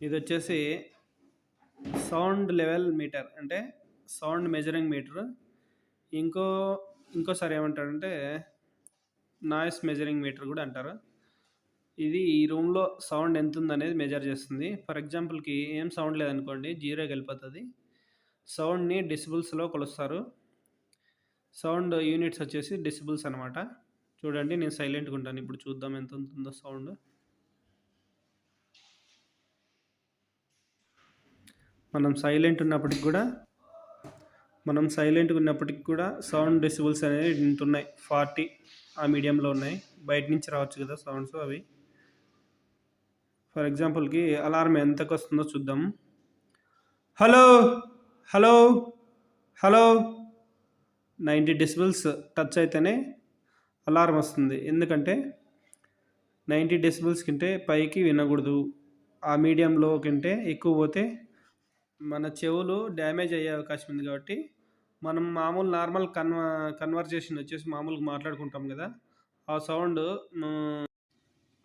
ఇది వచ్చేసి sound level metre, అంటే సౌండ్ మెజరింగ్ మీటర్. ఇంకోసారి ఏమంటారంటే నాయిస్ మెజరింగ్ మీటర్ కూడా అంటారు. ఇది ఈ రూమ్లో సౌండ్ ఎంత ఉందనేది మెజర్ చేస్తుంది. ఫర్ ఎగ్జాంపుల్కి ఏం సౌండ్ లేదనుకోండి, జీరోకి వెళ్ళిపోతుంది. సౌండ్ని డెసిబుల్స్లో కొలుస్తారు. సౌండ్ యూనిట్స్ వచ్చేసి డెసిబుల్స్ అనమాట. చూడండి, నేను సైలెంట్గా ఉంటాను. ఇప్పుడు చూద్దాం ఎంత ఉంటుందో సౌండ్. మనం సైలెంట్గా ఉన్నప్పటికి కూడా సౌండ్ డెసిబుల్స్ అనేవి ఇంత ఉన్నాయి, 40 ఆ మీడియంలో ఉన్నాయి. బయట నుంచి రావచ్చు కదా సౌండ్స్ అవి. ఫర్ ఎగ్జాంపుల్కి అలారం ఎంతకు వస్తుందో చూద్దాం. Hello hello hello 90 decibels touch అయితేనే అలారం వస్తుంది. ఎందుకంటే 90 డెసిబుల్స్ కంటే పైకి వినకూడదు. ఆ మీడియంలో కంటే ఎక్కువ పోతే మన చెవులు డ్యామేజ్ అయ్యే అవకాశం ఉంది. కాబట్టి మనం మామూలు నార్మల్ కన్వర్జేషన్ వచ్చేసి మామూలుగా మాట్లాడుకుంటాం కదా, ఆ సౌండ్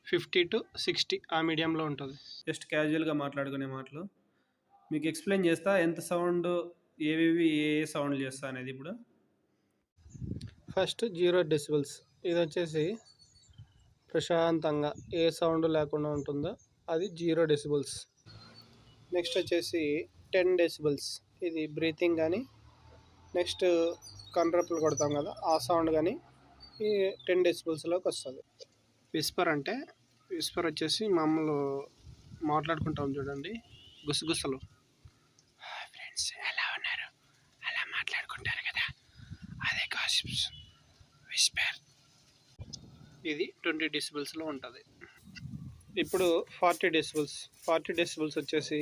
50 to 60 ఆ మీడియంలో ఉంటుంది. జస్ట్ క్యాజువల్గా మాట్లాడుకునే మాటలు మీకు ఎక్స్ప్లెయిన్ చేస్తా. ఎంత సౌండ్ ఏ సౌండ్లు చేస్తా అనేది. ఇప్పుడు ఫస్ట్ 0 డెసిబుల్స్. ఇది వచ్చేసి ప్రశాంతంగా ఏ సౌండ్ లేకుండా ఉంటుందో అది 0 డెసిబుల్స్. నెక్స్ట్ వచ్చేసి 10 డెసిబుల్స్. ఇది బ్రీతింగ్ కానీ, నెక్స్ట్ కన్రప్పులు కొడతాం కదా ఆ సౌండ్ కానీ ఈ 10 డెసిబుల్స్లోకి వస్తుంది. విస్పర్ వచ్చేసి మామూలు మాట్లాడుకుంటాం చూడండి, గుసగుసలు. ఫ్రెండ్స్ ఎలా ఉన్నారు, అలా మాట్లాడుకుంటారు కదా, అదే గాసిప్స్. విస్పర్ ఇది 20 డెసిబుల్స్లో ఉంటుంది. ఇప్పుడు 40 డెసిబుల్స్. 40 డెసిబుల్స్ వచ్చేసి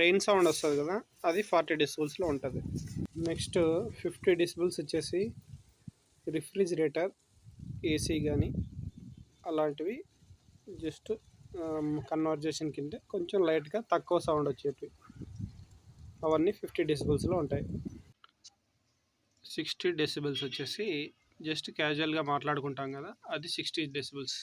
రెయిన్ సౌండ్ వస్తుంది కదా, అది 40 డెసిబుల్స్లో ఉంటుంది. నెక్స్ట్ 50 డెసిబుల్స్ వచ్చేసి రిఫ్రిజిరేటర్, ఏసీ కానీ అలాంటివి జస్ట్ కన్వర్జేషన్ కింద కొంచెం లైట్గా తక్కువ సౌండ్ వచ్చేటివి, అవన్నీ 50 డెసిబుల్స్లో ఉంటాయి. 60 డెసిబుల్స్ వచ్చేసి జస్ట్ క్యాజువల్గా మాట్లాడుకుంటాం కదా, అది 60 డెసిబుల్స్.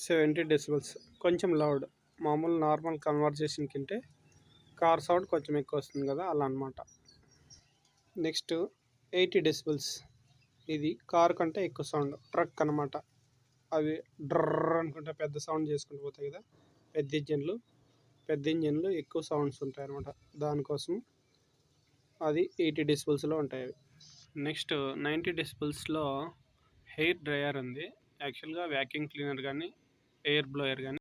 70 డెసిబుల్స్ కొంచెం లౌడ్, మామూలు నార్మల్ కన్వర్జేషన్ కింటే కార్ సౌండ్ కొంచెం ఎక్కువ వస్తుంది కదా, అలా అనమాట. Next 80 decibels. ఇది కార్ కంటే ఎక్కువ సౌండ్, ట్రక్ అనమాట. అవి డ్రర్ అనుకుంటే పెద్ద సౌండ్ చేసుకుంటూ పోతాయి కదా, పెద్ద ఇంజన్లు ఎక్కువ సౌండ్స్ ఉంటాయి అనమాట. దానికోసం అది 80 డెసిబుల్స్లో ఉంటాయి అవి. నెక్స్ట్ 90 డెసిబుల్స్లో హెయిర్ డ్రయర్ ఉంది. యాక్చువల్గా వ్యాక్యూమ్ క్లీనర్ కానీ ఎయిర్ బ్లోయర్ కానీ